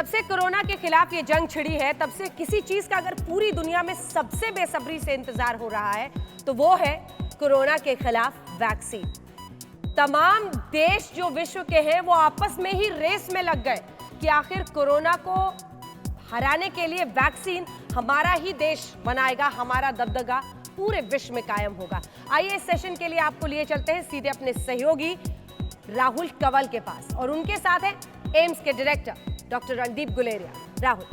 जब से कोरोना के खिलाफ ये जंग छिड़ी है, तब से किसी चीज का अगर पूरी दुनिया में सबसे बेसब्री से इंतजार हो रहा है तो वो है कोरोना के खिलाफ वैक्सीन। तमाम देश जो विश्व के हैं वो आपस में ही रेस में लग गए कि आखिर कोरोना को हराने के लिए वैक्सीन हमारा ही देश बनाएगा, हमारा दबदबा पूरे विश्व में कायम होगा। आइए इस सेशन के लिए आपको लिए चलते हैं सीधे अपने सहयोगी राहुल कंवल के पास और उनके साथ है एम्स के director doctor Randeep Guleria. Rahul,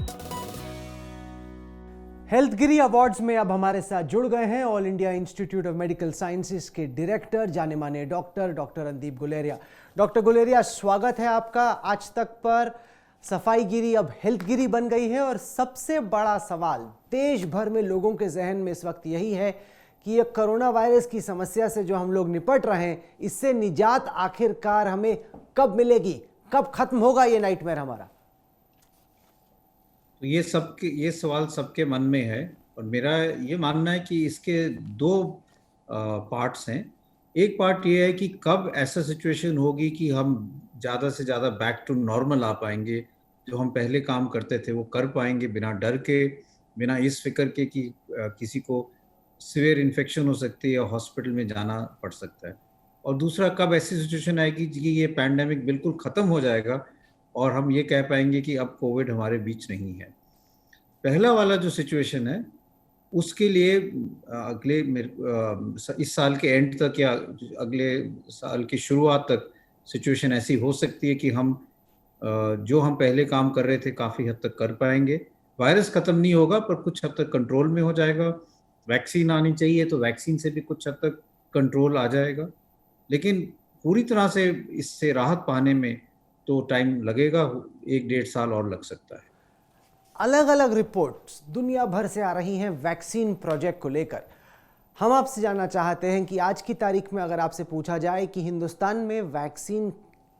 Healthgiri awards में अब हमारे साथ जुड़ गए हैं all India institute of medical sciences के डायरेक्टर जाने माने डॉक्टर रणदीप गुलेरिया। डॉक्टर गुलेरिया, स्वागत है आपका। आज तक पर सफाईगिरी अब हेल्थगिरी बन गई है और सबसे बड़ा सवाल देश भर में लोगों के जहन में इस वक्त यही है कि ये कोरोना वायरस की समस्या से जो हम लोग निपट रहे हैं, इससे निजात आखिरकार हमें कब मिलेगी, कब खत्म होगा ये नाइटमेयर हमारा? तो ये सवाल सबके मन में है और मेरा ये मानना है कि इसके दो पार्ट्स हैं। एक पार्ट ये है कि कब ऐसा सिचुएशन होगी कि हम ज़्यादा से ज़्यादा बैक टू नॉर्मल आ पाएंगे, जो हम पहले काम करते थे वो कर पाएंगे बिना डर के, बिना इस फिक्र के कि किसी को सीवियर इन्फेक्शन हो सकती है या हॉस्पिटल में जाना पड़ सकता है। और दूसरा, कब ऐसी सिचुएशन आएगी कि ये पैंडेमिक बिल्कुल ख़त्म हो जाएगा और हम ये कह पाएंगे कि अब कोविड हमारे बीच नहीं है। पहला वाला जो सिचुएशन है उसके लिए अगले इस साल के एंड तक या अगले साल की शुरुआत तक सिचुएशन ऐसी हो सकती है कि हम जो हम पहले काम कर रहे थे काफ़ी हद तक कर पाएंगे। वायरस ख़त्म नहीं होगा पर कुछ हद तक कंट्रोल में हो जाएगा। वैक्सीन आनी चाहिए तो वैक्सीन से भी कुछ हद तक कंट्रोल आ जाएगा, लेकिन पूरी तरह से इससे राहत पाने में तो टाइम लगेगा, 1-1.5 साल और लग सकता है। अलग अलग रिपोर्ट्स दुनिया भर से आ रही हैं वैक्सीन प्रोजेक्ट को लेकर। हम आपसे जानना चाहते हैं कि आज की तारीख में अगर आपसे पूछा जाए कि हिंदुस्तान में वैक्सीन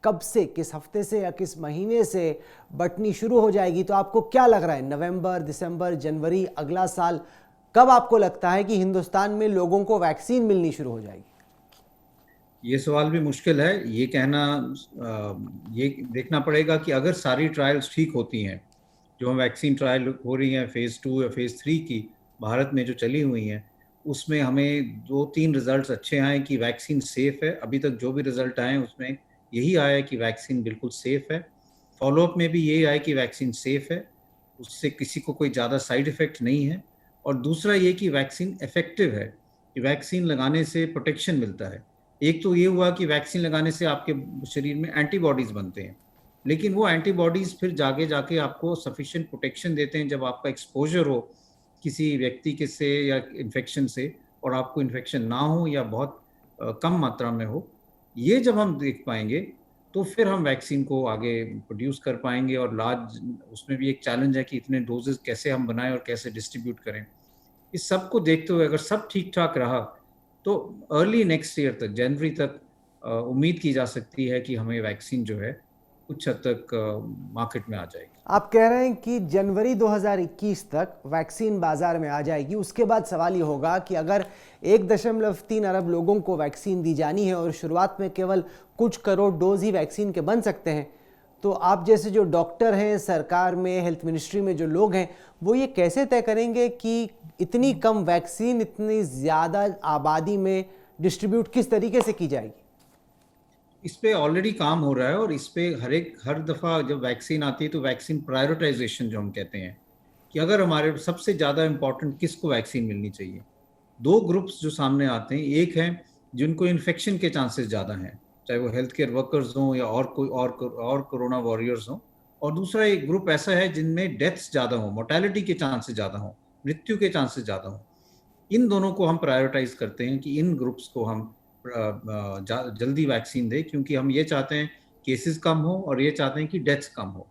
कब से, किस हफ्ते से या किस महीने से बंटनी शुरू हो जाएगी, तो आपको क्या लग रहा है? नवंबर, दिसंबर, जनवरी, अगला साल, कब आपको लगता है कि हिंदुस्तान में लोगों को वैक्सीन मिलनी शुरू हो जाएगी? ये सवाल भी मुश्किल है। ये कहना, ये देखना पड़ेगा कि अगर सारी ट्रायल्स ठीक होती हैं, जो वैक्सीन ट्रायल हो रही हैं फेज़ 2 या फेज़ 3 की भारत में जो चली हुई हैं, उसमें हमें 2-3 रिजल्ट्स अच्छे आए कि वैक्सीन सेफ़ है। अभी तक जो भी रिजल्ट आए हैं उसमें यही आया है कि वैक्सीन बिल्कुल सेफ़ है। फॉलोअप में भी यही आया कि वैक्सीन सेफ़ है, उससे किसी को कोई ज़्यादा साइड इफ़ेक्ट नहीं है। और दूसरा ये कि वैक्सीन इफ़ेक्टिव है, कि वैक्सीन लगाने से प्रोटेक्शन मिलता है। एक तो ये हुआ कि वैक्सीन लगाने से आपके शरीर में एंटीबॉडीज़ बनते हैं, लेकिन वो एंटीबॉडीज़ फिर जाके आपको सफिशिएंट प्रोटेक्शन देते हैं जब आपका एक्सपोजर हो किसी व्यक्ति के से या इन्फेक्शन से, और आपको इन्फेक्शन ना हो या बहुत कम मात्रा में हो। ये जब हम देख पाएंगे तो फिर हम वैक्सीन को आगे प्रोड्यूस कर पाएंगे। और लार्ज उसमें भी एक चैलेंज है कि इतने डोजेस कैसे हम बनाएं और कैसे डिस्ट्रीब्यूट करें। इस सब को देखते हुए अगर सब ठीक ठाक रहा तो अर्ली नेक्स्ट ईयर तक, जनवरी तक उम्मीद की जा सकती है कि हमें वैक्सीन जो है कुछ हद तक मार्केट में आ जाएगी। आप कह रहे हैं कि जनवरी 2021 तक वैक्सीन बाजार में आ जाएगी। उसके बाद सवाल ये होगा कि अगर 1.3 अरब लोगों को वैक्सीन दी जानी है और शुरुआत में केवल कुछ करोड़ डोज ही वैक्सीन के बन सकते हैं, तो आप जैसे जो डॉक्टर हैं, सरकार में, हेल्थ मिनिस्ट्री में जो लोग हैं, वो ये कैसे तय करेंगे कि इतनी कम वैक्सीन इतनी ज़्यादा आबादी में डिस्ट्रीब्यूट किस तरीके से की जाएगी? इस पे ऑलरेडी काम हो रहा है और इस पे हर दफ़ा जब वैक्सीन आती है तो वैक्सीन प्रायोरिटाइजेशन जो हम कहते हैं कि अगर हमारे सबसे ज़्यादा इम्पॉर्टेंट किसको वैक्सीन मिलनी चाहिए। 2 ग्रुप्स जो सामने आते हैं, एक है जिनको इन्फेक्शन के चांसेस ज़्यादा हैं, चाहे वो हेल्थ केयर वर्कर्स हों या और कोई और कोरोना वॉरियर्स हों, और दूसरा एक ग्रुप ऐसा है जिनमें डेथ्स ज़्यादा हों, मोर्टेलिटी के चांसेस ज़्यादा हों, मृत्यु के चांसेस ज़्यादा हों। इन दोनों को हम प्रायोरिटाइज करते हैं कि इन ग्रुप्स को हम जल्दी वैक्सीन दें, क्योंकि हम ये चाहते हैं केसेस कम हो और ये चाहते हैं कि डेथ्स कम हो।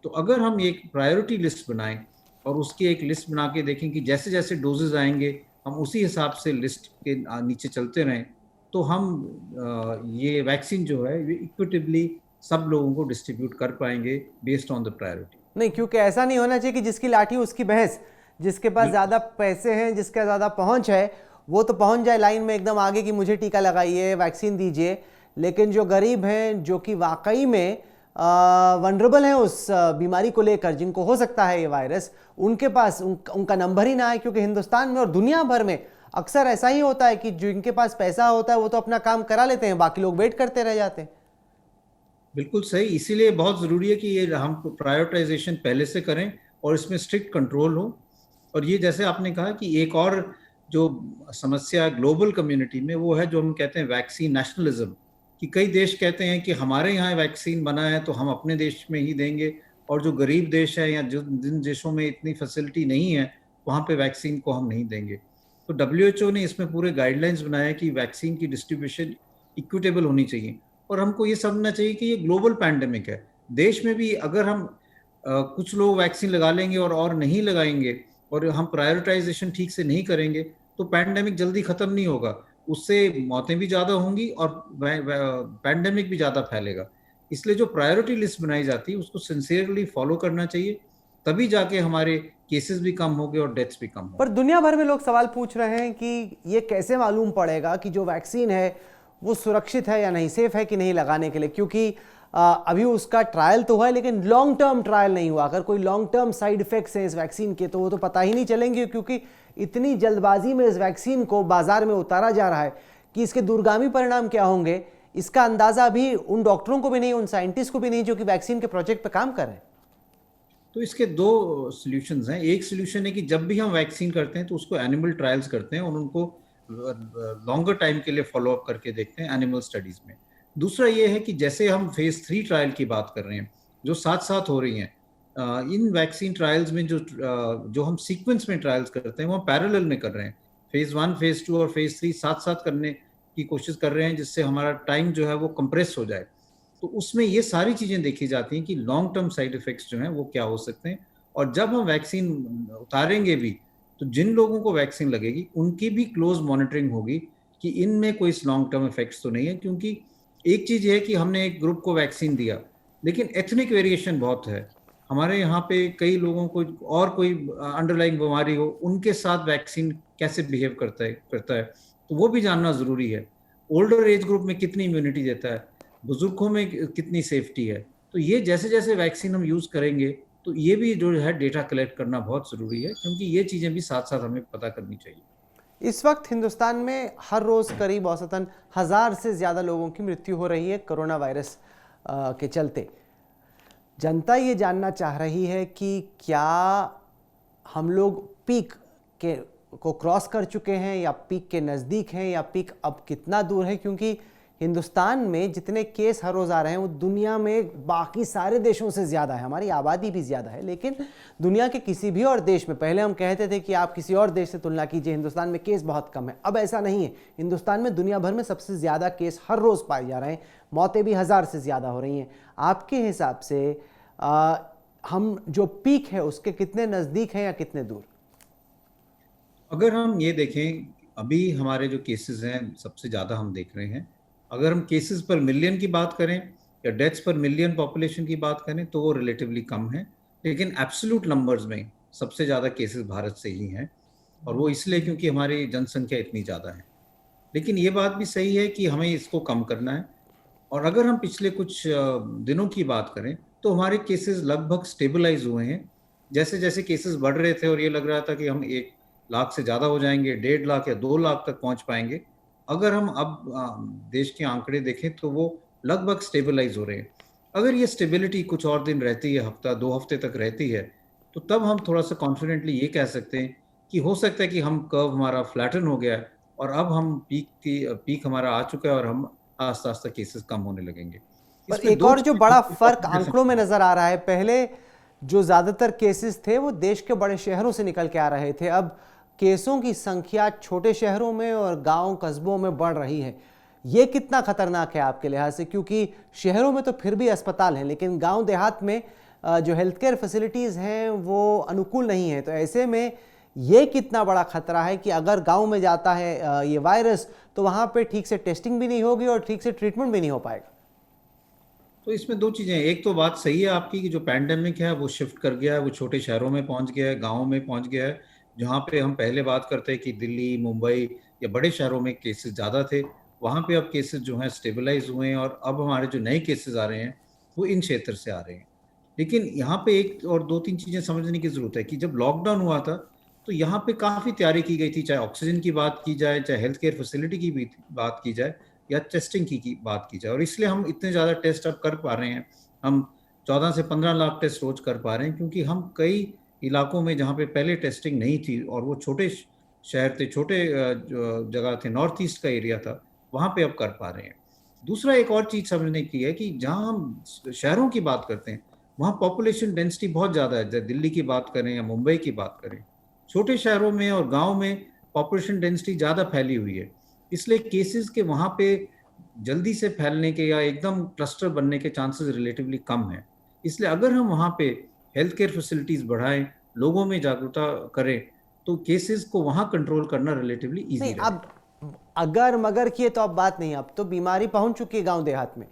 तो अगर हम एक प्रायोरिटी लिस्ट बनाएं और उसकी एक लिस्ट बना के देखें कि जैसे जैसे डोजेज आएंगे हम उसी हिसाब से लिस्ट के नीचे चलते रहें, तो हम ये वैक्सीन जो है ये इक्विटेबली सब लोगों को डिस्ट्रीब्यूट कर पाएंगे बेस्ड ऑन द प्रायोरिटी। नहीं, क्योंकि ऐसा नहीं होना चाहिए कि जिसकी लाठी उसकी भैंस। जिसके पास ज़्यादा पैसे हैं, जिसका ज़्यादा पहुंच है, वो तो पहुंच जाए लाइन में एकदम आगे कि मुझे टीका लगाइए, वैक्सीन दीजिए। लेकिन जो गरीब हैं, जो कि वाकई में वनरेबल हैं उस बीमारी को लेकर, जिनको हो सकता है ये वायरस, उनके पास उनका नंबर ही ना आए, क्योंकि हिंदुस्तान में और दुनिया भर में अक्सर ऐसा ही होता है कि जिनके पास पैसा होता है वो तो अपना काम करा लेते हैं, बाकी लोग वेट करते रह जाते हैं। बिल्कुल सही, इसीलिए बहुत ज़रूरी है कि ये हम प्रायोरिटाइजेशन पहले से करें और इसमें स्ट्रिक्ट कंट्रोल हो। और ये जैसे आपने कहा कि एक और जो समस्या है ग्लोबल कम्युनिटी में, वो है जो हम कहते हैं वैक्सीन नेशनलिज्म, कि कई देश कहते हैं कि हमारे यहाँ वैक्सीन बना है तो हम अपने देश में ही देंगे, और जो गरीब देश है या जो जिन देशों में इतनी फैसिलिटी नहीं है वहाँ पे वैक्सीन को हम नहीं देंगे। तो WHO ने इसमें पूरे गाइडलाइंस बनाए कि वैक्सीन की डिस्ट्रीब्यूशन इक्विटेबल होनी चाहिए। और हमको ये समझना चाहिए कि ये ग्लोबल पैंडेमिक है। देश में भी अगर हम कुछ लोग वैक्सीन लगा लेंगे और नहीं लगाएंगे, और हम प्रायोरिटाइजेशन ठीक से नहीं करेंगे, तो पैंडेमिक जल्दी खत्म नहीं होगा, उससे मौतें भी ज़्यादा होंगी और पैंडेमिक भी ज़्यादा फैलेगा। इसलिए जो प्रायोरिटी लिस्ट बनाई जाती है उसको सिंसियरली फॉलो करना चाहिए, तभी जाके हमारे केसेस भी कम होंगे और डेथ्स भी कम होंगे। पर दुनिया भर में लोग सवाल पूछ रहे हैं कि ये कैसे मालूम पड़ेगा कि जो वैक्सीन है वो सुरक्षित है या नहीं, सेफ है कि नहीं लगाने के लिए, क्योंकि अभी उसका ट्रायल तो हुआ है लेकिन लॉन्ग टर्म ट्रायल नहीं हुआ। अगर कोई लॉन्ग टर्म साइड इफेक्ट्स हैं इस वैक्सीन के तो वो तो पता ही नहीं चलेंगे, क्योंकि इतनी जल्दबाजी में इस वैक्सीन को बाजार में उतारा जा रहा है कि इसके दूरगामी परिणाम क्या होंगे इसका अंदाजा भी उन डॉक्टरों को भी नहीं, उन साइंटिस्ट को भी नहीं जो कि वैक्सीन के प्रोजेक्ट पर काम कर रहे हैं। तो इसके दो सॉल्यूशंस हैं। एक सॉल्यूशन है कि जब भी हम वैक्सीन करते हैं तो उसको एनिमल ट्रायल्स करते हैं और उनको लॉन्गर टाइम के लिए फॉलो अप करके देखते हैं एनिमल स्टडीज में। दूसरा ये है कि जैसे हम फेज 3 ट्रायल की बात कर रहे हैं जो साथ साथ हो रही हैं, इन वैक्सीन ट्रायल्स में जो हम सीक्वेंस में ट्रायल्स करते हैं वो पैरेलल में कर रहे हैं। फेज 1, फेज 2 और फेज 3 साथ साथ करने की कोशिश कर रहे हैं, जिससे हमारा टाइम जो है वो कंप्रेस हो जाए। तो उसमें ये सारी चीज़ें देखी जाती हैं कि लॉन्ग टर्म साइड इफेक्ट्स जो हैं वो क्या हो सकते हैं, और जब हम वैक्सीन उतारेंगे भी तो जिन लोगों को वैक्सीन लगेगी उनकी भी क्लोज मॉनिटरिंग होगी कि इनमें कोई लॉन्ग टर्म इफेक्ट्स तो नहीं है। क्योंकि एक चीज़ है कि हमने एक ग्रुप को वैक्सीन दिया, लेकिन एथनिक वेरिएशन बहुत है। हमारे यहाँ पे कई लोगों को और कोई अंडरलाइंग बीमारी हो, उनके साथ वैक्सीन कैसे बिहेव करता है तो वो भी जानना ज़रूरी है। ओल्डर एज ग्रुप में कितनी इम्यूनिटी देता है, बुजुर्गों में कितनी सेफ्टी है। तो ये जैसे जैसे वैक्सीन हम यूज़ करेंगे तो ये भी जो है डेटा कलेक्ट करना बहुत ज़रूरी है, क्योंकि ये चीज़ें भी साथ साथ हमें पता करनी चाहिए। इस वक्त हिंदुस्तान में हर रोज़ करीब औसतन 1000 से ज़्यादा लोगों की मृत्यु हो रही है कोरोना वायरस के चलते। जनता ये जानना चाह रही है कि क्या हम लोग पीक को क्रॉस कर चुके हैं या पीक के नज़दीक हैं, या पीक अब कितना दूर है, क्योंकि हिंदुस्तान में जितने केस हर रोज़ आ रहे हैं वो दुनिया में बाकी सारे देशों से ज़्यादा है। हमारी आबादी भी ज़्यादा है, लेकिन दुनिया के किसी भी और देश में, पहले हम कहते थे कि आप किसी और देश से तुलना कीजिए, हिंदुस्तान में केस बहुत कम है, अब ऐसा नहीं है। हिंदुस्तान में दुनिया भर में सबसे ज़्यादा केस हर रोज़ पाए जा रहे हैं, मौतें भी 1000 से ज़्यादा हो रही हैं। आपके हिसाब से हम जो पीक है उसके कितने नज़दीक हैं या कितने दूर? अगर हम ये देखें, अभी हमारे जो केसेस हैं सबसे ज़्यादा हम देख रहे हैं, अगर हम केसेस पर मिलियन की बात करें या डेथ्स पर मिलियन पॉपुलेशन की बात करें तो वो रिलेटिवली कम है, लेकिन एब्सोल्यूट नंबर्स में सबसे ज़्यादा केसेस भारत से ही हैं, और वो इसलिए क्योंकि हमारी जनसंख्या इतनी ज़्यादा है। लेकिन ये बात भी सही है कि हमें इसको कम करना है। और अगर हम पिछले कुछ दिनों की बात करें तो हमारे केसेस लगभग स्टेबलाइज हुए हैं। जैसे जैसे केसेस बढ़ रहे थे और ये लग रहा था कि हम 1 लाख से ज़्यादा हो जाएंगे, 1.5 लाख या 2 लाख तक पहुंच पाएंगे, अगर हम अब देश के आंकड़े देखें तो वो लगभग स्टेबलाइज हो रहे हैं। अगर ये स्टेबिलिटी कुछ और दिन रहती है, हफ्ता 2 हफ्ते तक रहती है, तो तब हम थोड़ा सा कॉन्फिडेंटली ये कह सकते हैं कि हो सकता है कि हम कर्व हमारा फ्लैटन हो गया है और अब हम पीक हमारा आ चुका है और हम आस्ता आस्ता केसेस कम होने लगेंगे। पर एक और जो बड़ा फर्क आंकड़ों में नजर आ रहा है, पहले जो ज्यादातर केसेस थे वो देश के बड़े शहरों से निकल के आ रहे थे, अब केसों की संख्या छोटे शहरों में और गांव कस्बों में बढ़ रही है। ये कितना खतरनाक है आपके लिहाज से? क्योंकि शहरों में तो फिर भी अस्पताल हैं, लेकिन गांव देहात में जो हेल्थ केयर फैसिलिटीज़ हैं वो अनुकूल नहीं है। तो ऐसे में ये कितना बड़ा खतरा है कि अगर गांव में जाता है ये वायरस तो वहाँ पे ठीक से टेस्टिंग भी नहीं होगी और ठीक से ट्रीटमेंट भी नहीं हो पाएगा। तो इसमें 2 चीज़ें हैं। एक तो बात सही है आपकी कि जो पैंडेमिक है वो शिफ्ट कर गया है, वो छोटे शहरों में पहुंच गया है, गाँव में पहुंच गया है। जहाँ पे हम पहले बात करते हैं कि दिल्ली, मुंबई या बड़े शहरों में केसेस ज़्यादा थे, वहाँ पे अब केसेस जो हैं स्टेबलाइज हुए हैं, और अब हमारे जो नए केसेस आ रहे हैं वो इन क्षेत्र से आ रहे हैं। लेकिन यहाँ पे एक और दो तीन चीजें समझने की जरूरत है कि जब लॉकडाउन हुआ था तो यहाँ पे काफी तैयारी की गई थी, चाहे ऑक्सीजन की बात की जाए, चाहे हेल्थ केयर फैसिलिटी की भी बात की जाए, या टेस्टिंग की बात की जाए। और इसलिए हम इतने ज़्यादा टेस्ट अब कर पा रहे हैं। हम 14 से 15 लाख टेस्ट रोज कर पा रहे हैं, क्योंकि हम कई इलाकों में जहाँ पे पहले टेस्टिंग नहीं थी और वो छोटे शहर थे, छोटे जो जगह थे, नॉर्थ ईस्ट का एरिया था, वहाँ पे अब कर पा रहे हैं। दूसरा एक और चीज़ समझने की है कि जहाँ हम शहरों की बात करते हैं वहाँ पॉपुलेशन डेंसिटी बहुत ज़्यादा है। जैसे दिल्ली की बात करें या मुंबई की बात करें, छोटे शहरों में और गाँव में पॉपुलेशन डेंसिटी ज़्यादा फैली हुई है। इसलिए केसेस के वहाँ पे जल्दी से फैलने के या एकदम क्लस्टर बनने के चांसेस रिलेटिवली कम है। इसलिए अगर हम वहाँ पे हेल्थ केयर फैसिलिटीज बढ़ाएं, लोगों में जागरूकता करें, तो केसेस को वहाँ कंट्रोल करना रिलेटिवली इजी नहीं, रहेगा। अब अगर मगर की तो अब बात नहीं, अब तो बीमारी पहुंच चुकी है गांव देहात में।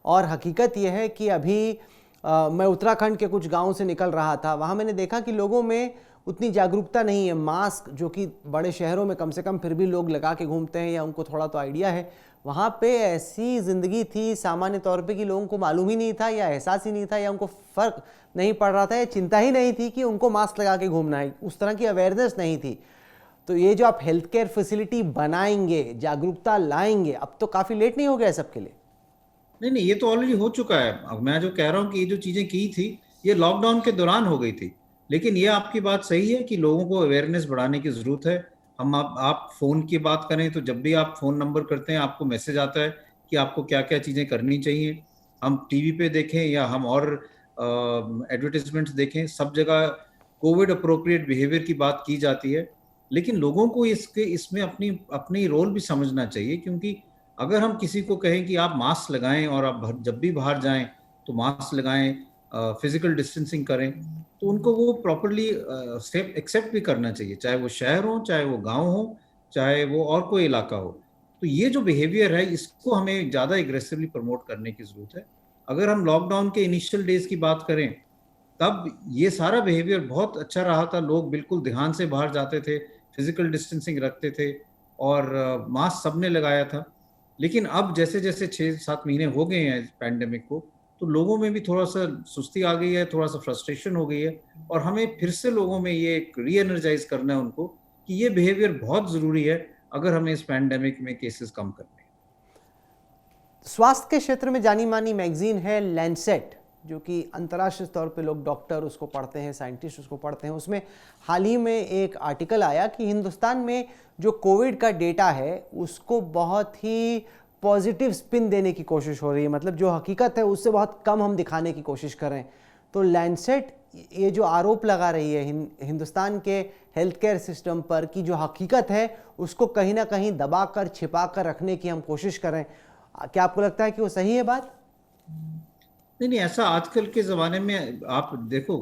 और हकीकत यह है कि अभी मैं उत्तराखंड के कुछ गांव से निकल रहा था, वहां मैंने देखा कि लोगों में उतनी जागरूकता नहीं है। मास्क जो कि बड़े शहरों में कम से कम फिर भी लोग लगा के घूमते हैं या उनको थोड़ा तो आइडिया है, वहाँ पे ऐसी ज़िंदगी थी सामान्य तौर पे कि लोगों को मालूम ही नहीं था या एहसास ही नहीं था या उनको फ़र्क नहीं पड़ रहा था या चिंता ही नहीं थी कि उनको मास्क लगा के घूमना है, उस तरह की अवेयरनेस नहीं थी। तो ये जो आप हेल्थ केयर फैसिलिटी बनाएंगे, जागरूकता लाएंगे, अब तो काफ़ी लेट नहीं हो गया सबके लिए? नहीं नहीं, ये तो ऑलरेडी हो चुका है। अब मैं जो कह रहा हूँ कि ये जो चीजें की थी ये लॉकडाउन के दौरान हो गई थी। लेकिन ये आपकी बात सही है कि लोगों को अवेयरनेस बढ़ाने की जरूरत है। हम आप फोन की बात करें तो जब भी आप फोन नंबर करते हैं आपको मैसेज आता है कि आपको क्या क्या चीजें करनी चाहिए। हम टीवी पे देखें या हम और एडवर्टीजमेंट्स देखें, सब जगह कोविड अप्रोप्रिएट बिहेवियर की बात की जाती है। लेकिन लोगों को इसमें अपनी अपनी रोल भी समझना चाहिए, क्योंकि अगर हम किसी को कहें कि आप मास्क लगाएं और आप जब भी बाहर जाएं तो मास्क लगाएं, फिजिकल डिस्टेंसिंग करें, तो उनको वो प्रॉपरली स्टेप एक्सेप्ट भी करना चाहिए, चाहे वो शहर हो, चाहे वो गांव हो, चाहे वो और कोई इलाका हो। तो ये जो बिहेवियर है इसको हमें ज़्यादा एग्रेसिवली प्रमोट करने की ज़रूरत है। अगर हम लॉकडाउन के इनिशियल डेज की बात करें तब ये सारा बिहेवियर बहुत अच्छा रहा था। लोग बिल्कुल ध्यान से बाहर जाते थे, फिजिकल डिस्टेंसिंग रखते थे और मास्क सबने लगाया था। लेकिन अब जैसे जैसे 6-7 महीने हो गए हैं पैंडेमिक को, तो लोगों में भी थोड़ा सा सुस्ती आ गई है, थोड़ा सा फ्रस्ट्रेशन हो गई है, और हमें फिर से लोगों में ये री एनर्जाइज करना है उनको कि ये बिहेवियर बहुत ज़रूरी है अगर हमें इस पैंडेमिक में केसेस कम करने हैं। स्वास्थ्य के क्षेत्र में जानी मानी मैगजीन है लैंसेट, जो कि अंतर्राष्ट्रीय तौर पे लोग डॉक्टर उसको पढ़ते हैं, साइंटिस्ट उसको पढ़ते हैं। उसमें हाल ही में एक आर्टिकल आया कि हिंदुस्तान में जो कोविड का डेटा है उसको बहुत ही पॉजिटिव स्पिन देने की कोशिश हो रही है, मतलब जो हकीकत है उससे बहुत कम हम दिखाने की कोशिश कर रहे हैं। तो लैंसेट ये जो आरोप लगा रही है हिंदुस्तान के हेल्थ केयर सिस्टम पर कि जो हकीकत है उसको कहीं ना कहीं दबा कर छिपा कर रखने की हम कोशिश कर रहे हैं, क्या आपको लगता है कि वो सही है बात? नहीं नहीं, ऐसा आजकल के ज़माने में आप देखो,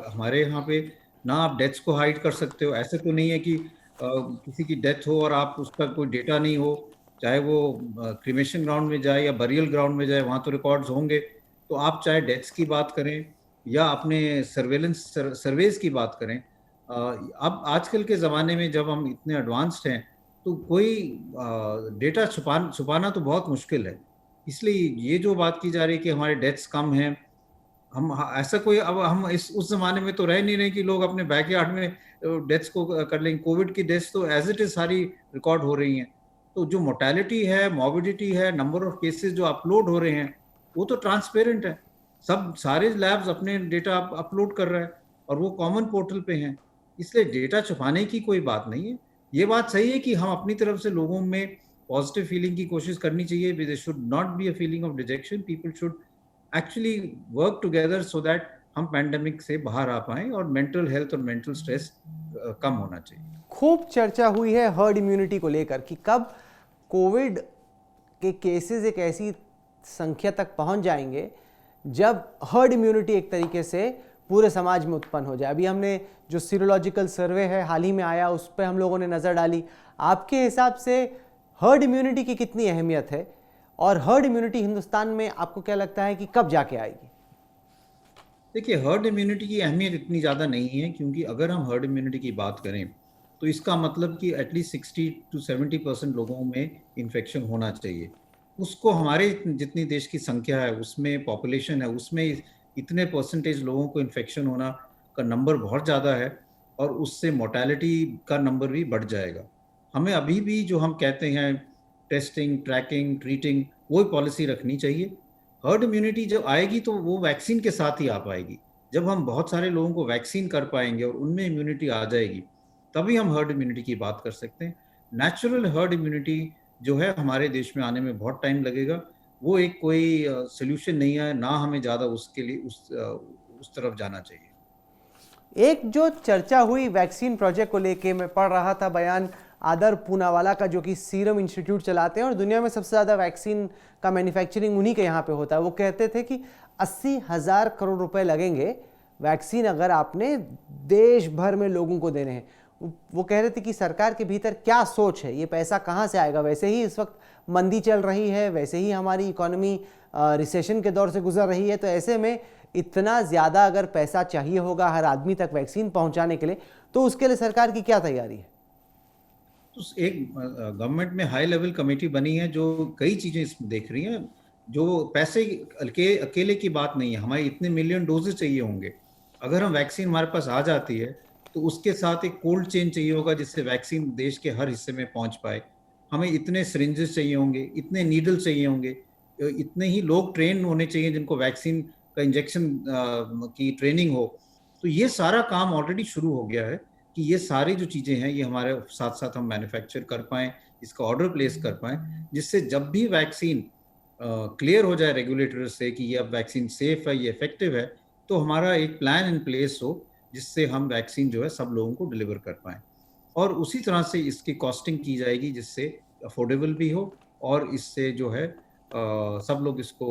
हमारे यहाँ पे ना आप डेथ्स को हाइड कर सकते हो। ऐसे तो नहीं है कि किसी की डेथ हो और आप उसका कोई डेटा नहीं हो, चाहे वो क्रिमेशन ग्राउंड में जाए या बरियल ग्राउंड में जाए, वहाँ तो रिकॉर्ड्स होंगे। तो आप चाहे डेथ्स की बात करें या अपने सर्वेलेंस सर्वेज की बात करें, अब आजकल के ज़माने में जब हम इतने एडवांस्ड हैं तो कोई डेटा छुपाना तो बहुत मुश्किल है। इसलिए ये जो बात की जा रही है कि हमारे डेथ्स कम हैं, हम ऐसा कोई, अब हम इस उस जमाने में तो रह नहीं रहे कि लोग अपने बैकयार्ड में डेथ्स को कर लेंगे। कोविड की डेथ्स तो एज इट इज सारी रिकॉर्ड हो रही हैं। तो जो मोर्टेलिटी है, मॉर्बिडिटी है, नंबर ऑफ केसेस जो अपलोड हो रहे हैं, वो तो ट्रांसपेरेंट है। सब सारे लैब्स अपने डेटा अपलोड कर रहे हैं और वो कॉमन पोर्टल पे हैं। इसलिए डेटा छुपाने की कोई बात नहीं है। ये बात सही है कि हम अपनी तरफ से लोगों में पॉजिटिव फीलिंग की कोशिश करनी चाहिए। There should not be a feeling of dejection. People should actually work together so that हम पैंडेमिक से बाहर आ पाएं और मेंटल हेल्थ और मेंटल स्ट्रेस कम होना चाहिए। खूब चर्चा हुई है हर्ड इम्यूनिटी को लेकर कि कब कोविड के केसेस एक ऐसी संख्या तक पहुंच जाएंगे जब हर्ड इम्यूनिटी एक तरीके से पूरे समाज में उत्पन्न हो जाए। अभी हमने जो सीरोलॉजिकल सर्वे है हाल ही में आया, उस पर हम लोगों ने नज़र डाली। आपके हिसाब से हर्ड इम्यूनिटी की कितनी अहमियत है और हर्ड इम्यूनिटी हिंदुस्तान में आपको क्या लगता है कि कब जाके आएगी? देखिए, हर्ड इम्यूनिटी की अहमियत इतनी ज़्यादा नहीं है, क्योंकि अगर हम हर्ड इम्यूनिटी की बात करें तो इसका मतलब कि एटलीस्ट 60 to 70% लोगों में इन्फेक्शन होना चाहिए। उसको हमारे जितनी देश की संख्या है, उसमें पॉपुलेशन है, उसमें इतने परसेंटेज लोगों को इन्फेक्शन होना का नंबर बहुत ज़्यादा है और उससे मोर्टेलिटी का नंबर भी बढ़ जाएगा। हमें अभी भी जो हम कहते हैं टेस्टिंग, ट्रैकिंग, ट्रीटिंग, वो पॉलिसी रखनी चाहिए। हर्ड इम्यूनिटी जब आएगी तो वो वैक्सीन के साथ ही आ पाएगी। जब हम बहुत सारे लोगों को वैक्सीन कर पाएंगे और उनमें इम्यूनिटी आ जाएगी, तभी हम हर्ड इम्यूनिटी की बात कर सकते हैं। नेचुरल हर्ड इम्यूनिटी जो है हमारे देश में आने में बहुत टाइम लगेगा। वो एक कोई सोल्यूशन नहीं है, ना हमें ज़्यादा उसके लिए उस तरफ जाना चाहिए। एक जो चर्चा हुई वैक्सीन प्रोजेक्ट को लेके, मैं पढ़ रहा था बयान आदर पूनावाला का, जो कि सीरम इंस्टीट्यूट चलाते हैं और दुनिया में सबसे ज़्यादा वैक्सीन का मैन्युफैक्चरिंग उन्हीं के यहाँ पे होता है। वो कहते थे कि 80,000 करोड़ रुपए लगेंगे वैक्सीन अगर आपने देश भर में लोगों को देने हैं। वो कह रहे थे कि सरकार के भीतर क्या सोच है, ये पैसा कहाँ से आएगा। वैसे ही इस वक्त मंदी चल रही है, वैसे ही हमारी इकोनॉमी रिसेशन के दौर से गुजर रही है, तो ऐसे में इतना ज़्यादा अगर पैसा चाहिए होगा हर आदमी तक वैक्सीन पहुंचाने के लिए, तो उसके लिए सरकार की क्या तैयारी है? तो एक गवर्नमेंट में हाई लेवल कमेटी बनी है जो कई चीज़ें इसमें देख रही है। जो पैसे अकेले की बात नहीं है, हमारे इतने मिलियन डोजेज चाहिए होंगे। अगर हम वैक्सीन हमारे पास आ जाती है तो उसके साथ एक कोल्ड चेन चाहिए होगा जिससे वैक्सीन देश के हर हिस्से में पहुंच पाए। हमें इतने सिरिंजेस चाहिए होंगे, इतने नीडल चाहिए होंगे, इतने ही लोग ट्रेन होने चाहिए जिनको वैक्सीन का इंजेक्शन की ट्रेनिंग हो। तो ये सारा काम ऑलरेडी शुरू हो गया है कि ये सारी जो चीज़ें हैं ये हमारे साथ साथ हम मैन्युफैक्चर कर पाएँ, इसका ऑर्डर प्लेस कर पाएँ, जिससे जब भी वैक्सीन क्लियर हो जाए रेगुलेटर से कि ये अब वैक्सीन सेफ है, ये इफेक्टिव है, तो हमारा एक प्लान इन प्लेस हो जिससे हम वैक्सीन जो है सब लोगों को डिलीवर कर पाएँ। और उसी तरह से इसकी कॉस्टिंग की जाएगी जिससे अफोर्डेबल भी हो और इससे जो है सब लोग इसको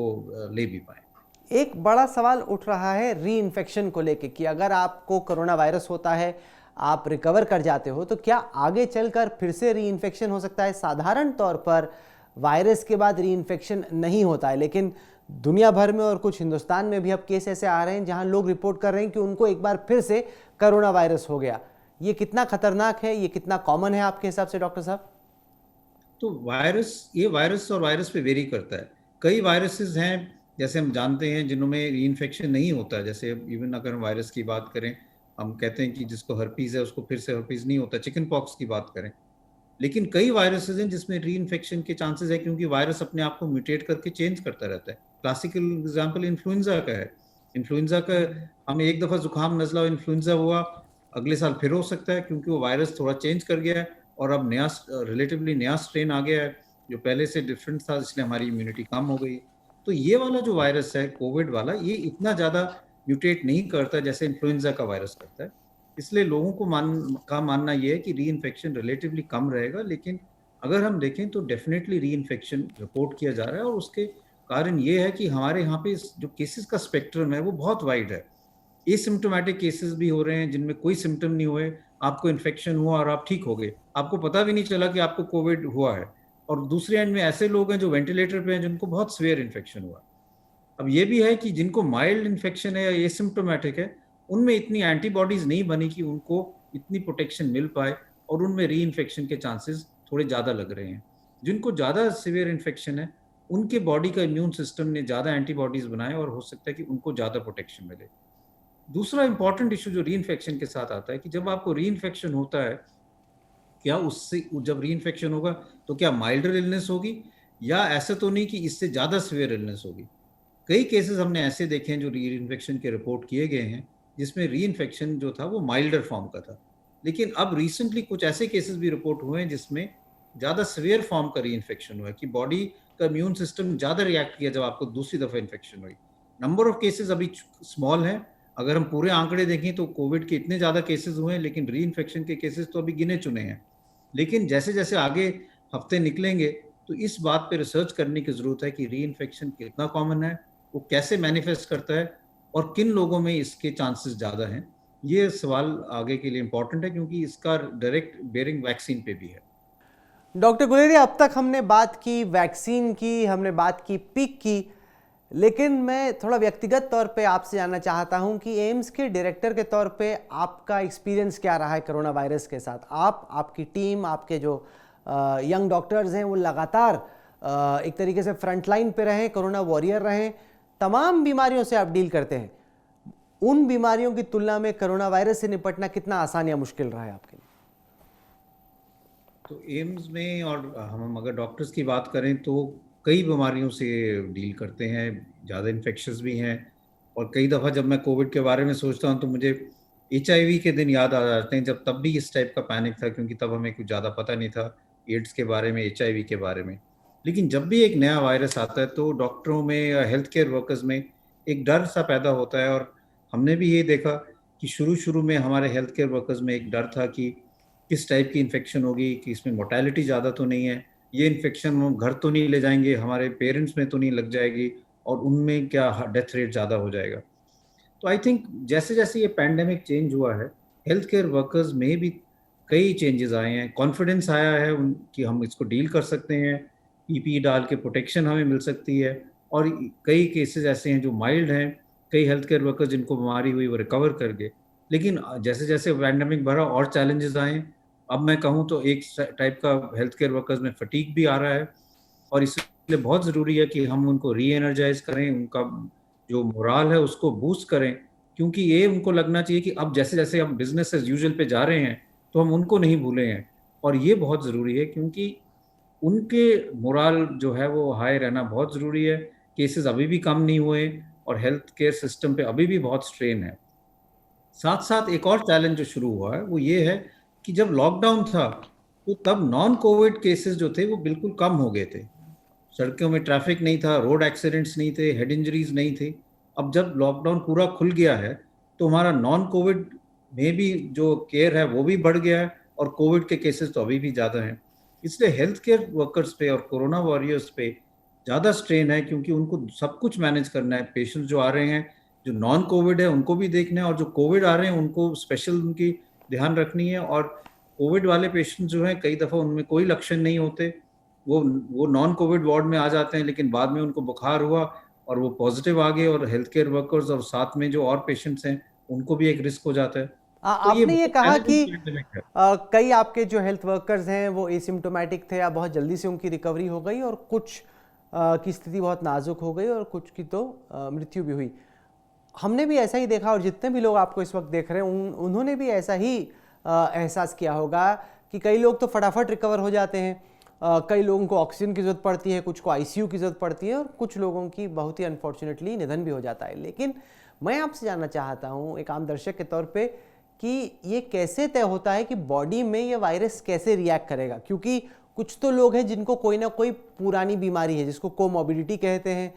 ले भी पाएँ। एक बड़ा सवाल उठ रहा है री इन्फेक्शन को लेके कि अगर आपको कोरोना वायरस होता है, आप रिकवर कर जाते हो, तो क्या आगे चलकर फिर से री इन्फेक्शन हो सकता है? साधारण तौर पर वायरस के बाद री इन्फेक्शन नहीं होता है, लेकिन दुनिया भर में और कुछ हिंदुस्तान में भी अब केस ऐसे आ रहे हैं जहां लोग रिपोर्ट कर रहे हैं कि उनको एक बार फिर से कोरोना वायरस हो गया। ये कितना खतरनाक है, ये कितना कॉमन है आपके हिसाब से डॉक्टर साहब? तो ये वायरस और वायरस पे वेरी करता है। कई वायरसेस हैं जैसे हम जानते हैं जिनमें री इन्फेक्शन नहीं होता है। जैसे इवन अगर हम वायरस की बात करें, हम कहते हैं कि जिसको हर्पीज है उसको फिर से हर्पीज नहीं होता। चिकन पॉक्स की बात करें, लेकिन कई वायरसेस हैं जिसमें री इन्फेक्शन के चांसेस है क्योंकि वायरस अपने आप को म्यूटेट करके चेंज करता रहता है। क्लासिकल एग्जांपल इन्फ्लुएंजा का है। इन्फ्लुएंजा का हमें एक दफ़ा जुकाम नज़ला इन्फ्लुएंजा हुआ, अगले साल फिर हो सकता है क्योंकि वो वायरस थोड़ा चेंज कर गया है और अब रिलेटिवली नया स्ट्रेन आ गया है जो पहले से डिफरेंट था, इसलिए हमारी इम्यूनिटी कम हो गई। तो ये वाला जो वायरस है कोविड वाला, ये इतना ज़्यादा म्यूटेट नहीं करता जैसे इन्फ्लुएंजा का वायरस करता है। इसलिए लोगों को मानना ये है कि री इन्फेक्शन रिलेटिवली कम रहेगा, लेकिन अगर हम देखें तो डेफिनेटली री इन्फेक्शन रिपोर्ट किया जा रहा है और उसके कारण ये है कि हमारे यहाँ पे जो केसेस का स्पेक्ट्रम है वो बहुत वाइड है। एसिम्प्टोमेटिक केसेस भी हो रहे हैं जिनमें कोई सिम्टम नहीं हुए, आपको इन्फेक्शन हुआ और आप ठीक हो गए, आपको पता भी नहीं चला कि आपको कोविड हुआ है। और दूसरे एंड में ऐसे लोग हैं जो वेंटिलेटर पे हैं जिनको बहुत सीवियर इन्फेक्शन हुआ। अब ये भी है कि जिनको माइल्ड इन्फेक्शन है या एसिम्प्टोमेटिक है, उनमें इतनी एंटीबॉडीज नहीं बनी कि उनको इतनी प्रोटेक्शन मिल पाए और उनमें री इन्फेक्शन के चांसेस थोड़े ज़्यादा लग रहे हैं। जिनको ज़्यादा सीवियर इन्फेक्शन है, उनके बॉडी का इम्यून सिस्टम ने ज़्यादा एंटीबॉडीज बनाए और हो सकता है कि उनको ज़्यादा प्रोटेक्शन मिले। दूसरा इंपॉर्टेंट इशू जो री इन्फेक्शन के साथ आता है कि जब आपको री इन्फेक्शन होता है, क्या उससे जब री इन्फेक्शन होगा तो क्या माइल्डर इलनेस होगी या ऐसा तो नहीं कि इससे ज़्यादा सीवियर इलनेस होगी। कई केसेस हमने ऐसे देखे हैं जो री इन्फेक्शन के रिपोर्ट किए गए हैं जिसमें री इन्फेक्शन जो था वो माइल्डर फॉर्म का था, लेकिन अब रिसेंटली कुछ ऐसे केसेस भी रिपोर्ट हुए हैं जिसमें ज़्यादा सीवियर फॉर्म का री इन्फेक्शन हुआ है कि बॉडी का इम्यून सिस्टम ज़्यादा रिएक्ट किया जब आपको दूसरी दफ़ा इन्फेक्शन हुई। नंबर ऑफ केसेस अभी स्मॉल है, अगर हम पूरे आंकड़े देखें तो कोविड के इतने ज़्यादा केसेस हुए हैं, लेकिन री इन्फेक्शन के केसेस तो अभी गिने चुने हैं। लेकिन जैसे जैसे आगे हफ्ते निकलेंगे तो इस बात पे रिसर्च करने की ज़रूरत है कि री इन्फेक्शन कितना कॉमन है, वो कैसे मैनिफेस्ट करता है और किन लोगों में इसके चांसेस ज़्यादा हैं। ये सवाल आगे के लिए इम्पॉर्टेंट है क्योंकि इसका डायरेक्ट बेरिंग वैक्सीन पे भी है। डॉक्टर गुलेरिया, अब तक हमने बात की वैक्सीन की, हमने बात की पीक की, लेकिन मैं थोड़ा व्यक्तिगत तौर पे आपसे जानना चाहता हूं कि एम्स के डायरेक्टर के तौर पे आपका एक्सपीरियंस क्या रहा है कोरोना वायरस के साथ? आपकी टीम, आपके जो यंग डॉक्टर्स हैं वो लगातार एक तरीके से फ्रंटलाइन पे रहें, कोरोना वॉरियर रहें, तमाम बीमारियों से आप डील करते हैं, उन बीमारियों की तुलना में कोरोना वायरस से निपटना कितना आसान या मुश्किल रहा है आपके लिए? तो एम्स में और हम अगर डॉक्टर्स की बात करें तो कई बीमारियों से डील करते हैं, ज़्यादा इन्फेक्शंस भी हैं। और कई दफ़ा जब मैं कोविड के बारे में सोचता हूँ तो मुझे HIV के दिन याद आ जाते हैं, जब तब भी इस टाइप का पैनिक था, क्योंकि तब हमें कुछ ज़्यादा पता नहीं था एड्स के बारे में, HIV के बारे में। लेकिन जब भी एक नया वायरस आता है तो डॉक्टरों में या हेल्थ केयर वर्कर्स में एक डर सा पैदा होता है। और हमने भी ये देखा कि शुरू में हमारे हेल्थ केयर वर्कर्स में एक डर था कि किस टाइप की इन्फेक्शन होगी, कि इसमें मोर्टेलिटी ज़्यादा तो नहीं है, ये इन्फेक्शन हम घर तो नहीं ले जाएंगे, हमारे पेरेंट्स में तो नहीं लग जाएगी, और उनमें क्या डेथ रेट ज़्यादा हो जाएगा। तो आई थिंक जैसे जैसे ये पैंडेमिक चेंज हुआ है, हेल्थ केयर वर्कर्स में भी कई चेंजेस आए हैं, कॉन्फिडेंस आया है कि हम इसको डील कर सकते हैं, PPE डाल के प्रोटेक्शन हमें मिल सकती है। और कई केसेस ऐसे हैं जो माइल्ड हैं, कई हेल्थ केयर वर्कर्स जिनको बीमारी हुई वो रिकवर कर गए। लेकिन जैसे जैसे पैंडेमिक बढ़ा और चैलेंजेस आए, अब मैं कहूँ तो एक टाइप का हेल्थ केयर वर्कर्स में फटीग भी आ रहा है। और इसलिए बहुत ज़रूरी है कि हम उनको री एनर्जाइज करें, उनका जो मोराल है उसको बूस्ट करें, क्योंकि ये उनको लगना चाहिए कि अब जैसे जैसे हम बिजनेस एज यूजुअल पे जा रहे हैं तो हम उनको नहीं भूले हैं। और ये बहुत ज़रूरी है, क्योंकि उनके मोराल जो है वो हाई रहना बहुत ज़रूरी है। केसेस अभी भी कम नहीं हुए और हेल्थ केयर सिस्टम पे अभी भी बहुत स्ट्रेन है। साथ साथ एक और चैलेंज जो शुरू हुआ है वो ये है कि जब लॉकडाउन था तो तब नॉन कोविड केसेस जो थे वो बिल्कुल कम हो गए थे। सड़कों में ट्रैफिक नहीं था, रोड एक्सीडेंट्स नहीं थे, हेड इंजरीज नहीं थे। अब जब लॉकडाउन पूरा खुल गया है तो हमारा नॉन कोविड में भी जो केयर है वो भी बढ़ गया है, और कोविड के केसेस तो अभी भी ज़्यादा हैं। इसलिए हेल्थ केयर वर्कर्स पे और कोरोना वॉरियर्स पे ज़्यादा स्ट्रेन है, क्योंकि उनको सब कुछ मैनेज करना है। पेशेंट्स जो आ रहे हैं, जो नॉन कोविड है उनको भी देखना है, और जो कोविड आ रहे हैं उनको स्पेशल उनकी ध्यान रखनी है। और कोविड वाले पेशेंट जो हैं कई दफ़ा उनमें कोई लक्षण नहीं होते, वो नॉन कोविड वार्ड में आ जाते हैं, लेकिन बाद में उनको बुखार हुआ और वो पॉजिटिव आ गए, और हेल्थ केयर वर्कर्स और साथ में जो और पेशेंट्स हैं उनको भी एक रिस्क हो जाता है। तो ये आपने ये बहुत कहा कि चैलेंजिंग पैंडेमिक है। कई आपके जो हेल्थ वर्कर्स हैं वो एसिम्प्टोमेटिक थे या बहुत जल्दी से उनकी रिकवरी हो गई, और कुछ की स्थिति बहुत नाजुक हो गई, और कुछ की तो मृत्यु भी हुई। हमने भी ऐसा ही देखा, और जितने भी लोग आपको इस वक्त देख रहे हैं उन्होंने भी ऐसा ही एहसास किया होगा कि कई लोग तो फटाफट रिकवर हो जाते हैं, कई लोगों को ऑक्सीजन की ज़रूरत पड़ती है, कुछ को ICU की ज़रूरत पड़ती है, और कुछ लोगों की बहुत ही अनफॉर्चुनेटली निधन भी हो जाता है। लेकिन मैं आपसे जानना चाहता हूँ एक आम दर्शक के तौर पे कि ये कैसे तय होता है कि बॉडी में ये वायरस कैसे रिएक्ट करेगा, क्योंकि कुछ तो लोग हैं जिनको कोई ना कोई पुरानी बीमारी है जिसको कोमॉर्बिडिटी कहते हैं,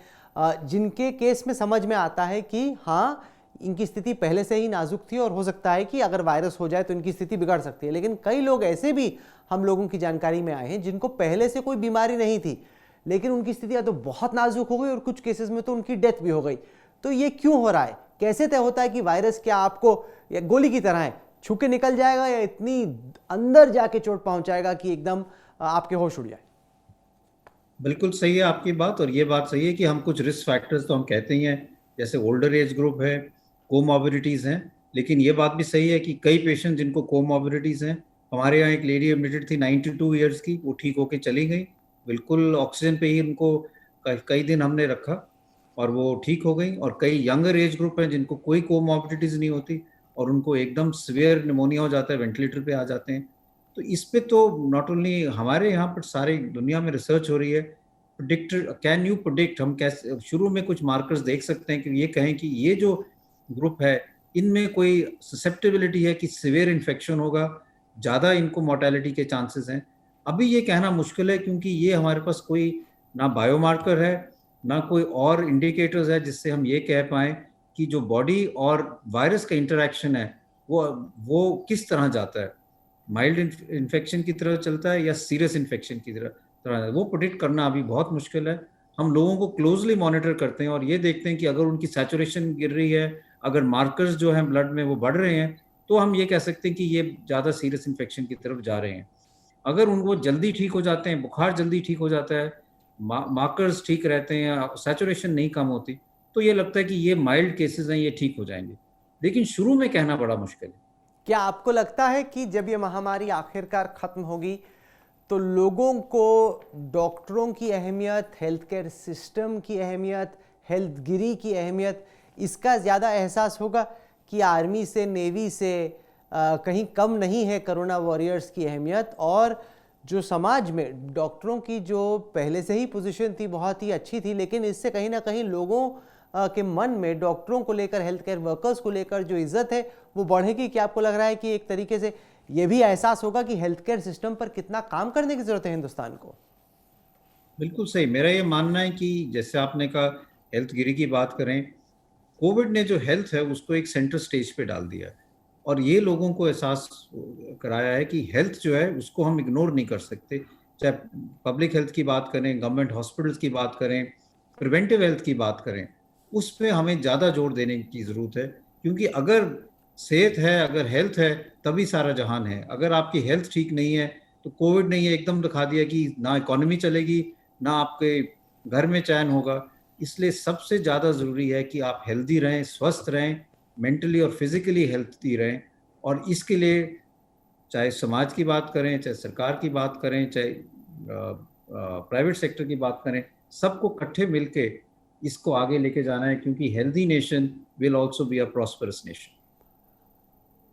जिनके केस में समझ में आता है कि हाँ इनकी स्थिति पहले से ही नाजुक थी और हो सकता है कि अगर वायरस हो जाए तो इनकी स्थिति बिगड़ सकती है। लेकिन कई लोग ऐसे भी हम लोगों की जानकारी में आए हैं जिनको पहले से कोई बीमारी नहीं थी, लेकिन उनकी स्थिति या तो बहुत नाजुक हो गई और कुछ केसेस में तो उनकी डेथ भी हो गई। तो ये क्यों हो रहा है? कैसे तय होता है कि वायरस क्या आपको या गोली की तरह है, छू के निकल जाएगा या इतनी अंदर जाके चोट पहुंचाएगा कि एकदम आपके होश उड़ जाए? बिल्कुल सही है आपकी बात, और ये बात सही है कि हम कुछ रिस्क फैक्टर्स तो हम कहते ही हैं, जैसे ओल्डर एज ग्रुप है, कोमॉर्बिडिटीज़ हैं। लेकिन ये बात भी सही है कि कई पेशेंट जिनको कोमॉर्बिडिटीज़ हैं, हमारे यहाँ एक लेडी एडमिटेड थी 92 ईयर्स की, वो ठीक होके चली गई, बिल्कुल ऑक्सीजन पे ही उनको कई दिन हमने रखा और वो ठीक हो गई। और कई यंगर एज ग्रुप हैं जिनको कोई कोमॉर्बिडिटीज़ नहीं होती और उनको एकदम सीवियर निमोनिया हो जाता है, वेंटिलेटर पे आ जाते हैं। तो इस पे तो नॉट ओनली हमारे यहाँ पर सारी दुनिया में रिसर्च हो रही है। प्रिडिक्टर, कैन यू प्रिडिक्ट, हम कैसे शुरू में कुछ मार्कर्स देख सकते हैं कि ये कहें कि ये जो ग्रुप है इनमें कोई ससेप्टेबिलिटी है कि सीवियर इन्फेक्शन होगा, ज़्यादा इनको मोर्टेलिटी के चांसेस हैं। अभी ये कहना मुश्किल है, क्योंकि ये हमारे पास कोई ना बायोमार्कर है, ना कोई और इंडिकेटर्स है जिससे हम ये कह पाएँ कि जो बॉडी और वायरस का इंटरेक्शन है वो किस तरह जाता है, माइल्ड इन्फेक्शन की तरह चलता है या सीरियस इन्फेक्शन की तरह, वो प्रेडिक्ट करना अभी बहुत मुश्किल है। हम लोगों को क्लोजली मॉनिटर करते हैं और ये देखते हैं कि अगर उनकी सैचुरेशन गिर रही है, अगर मार्कर्स जो हैं ब्लड में वो बढ़ रहे हैं, तो हम ये कह सकते हैं कि ये ज़्यादा सीरियस इन्फेक्शन की तरफ जा रहे हैं। अगर उनको जल्दी ठीक हो जाते हैं, बुखार जल्दी ठीक हो जाता है, मार्कर्स ठीक रहते हैं, सैचुरेशन नहीं कम होती, तो ये लगता है कि ये माइल्ड केसेस हैं, ये ठीक हो जाएंगे। लेकिन शुरू में कहना बड़ा मुश्किल है। क्या आपको लगता है कि जब ये महामारी आखिरकार खत्म होगी तो लोगों को डॉक्टरों की अहमियत, हेल्थ केयर सिस्टम की अहमियत, हेल्थ गिरी की अहमियत, इसका ज़्यादा एहसास होगा कि आर्मी से, नेवी से कहीं कम नहीं है कोरोना वॉरियर्स की अहमियत। और जो समाज में डॉक्टरों की जो पहले से ही पोजीशन थी बहुत ही अच्छी थी, लेकिन इससे कहीं ना कहीं लोगों के मन में डॉक्टरों को लेकर, हेल्थ केयर वर्कर्स को लेकर जो इज्जत है वो बढ़ेगी। क्या आपको लग रहा है कि एक तरीके से ये भी एहसास होगा कि हेल्थ केयर सिस्टम पर कितना काम करने की जरूरत है हिंदुस्तान को? बिल्कुल सही। मेरा ये मानना है कि जैसे आपने कहा हेल्थ गिरी की बात करें, कोविड ने जो हेल्थ है उसको एक सेंटर स्टेज पे डाल दिया और ये लोगों को एहसास कराया है कि हेल्थ जो है उसको हम इग्नोर नहीं कर सकते। चाहे पब्लिक हेल्थ की बात करें, गवर्नमेंट हॉस्पिटल्स की बात करें, प्रिवेंटिव हेल्थ की बात करें, उस पे हमें ज़्यादा जोर देने की ज़रूरत है। क्योंकि अगर सेहत है, अगर हेल्थ है, तभी सारा जहान है। अगर आपकी हेल्थ ठीक नहीं है तो कोविड ने ये एकदम दिखा दिया कि ना इकोनॉमी चलेगी, ना आपके घर में चैन होगा। इसलिए सबसे ज़्यादा ज़रूरी है कि आप हेल्दी रहें, स्वस्थ रहें, मेंटली और फिजिकली हेल्थी रहें। और इसके लिए चाहे समाज की बात करें, चाहे सरकार की बात करें, चाहे प्राइवेट सेक्टर की बात करें, सबको इकट्ठे मिलके इसको आगे लेके जाना है, क्योंकि healthy nation will also be a prosperous nation.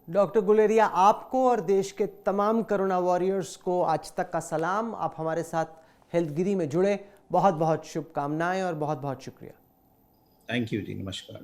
Doctor Guleria, आपको और देश के तमाम कोरोना वॉरियर्स को आज तक का सलाम। आप हमारे साथ हेल्थ गिरी में जुड़े, बहुत बहुत शुभकामनाएं और बहुत बहुत शुक्रिया। थैंक यू जी, नमस्कार।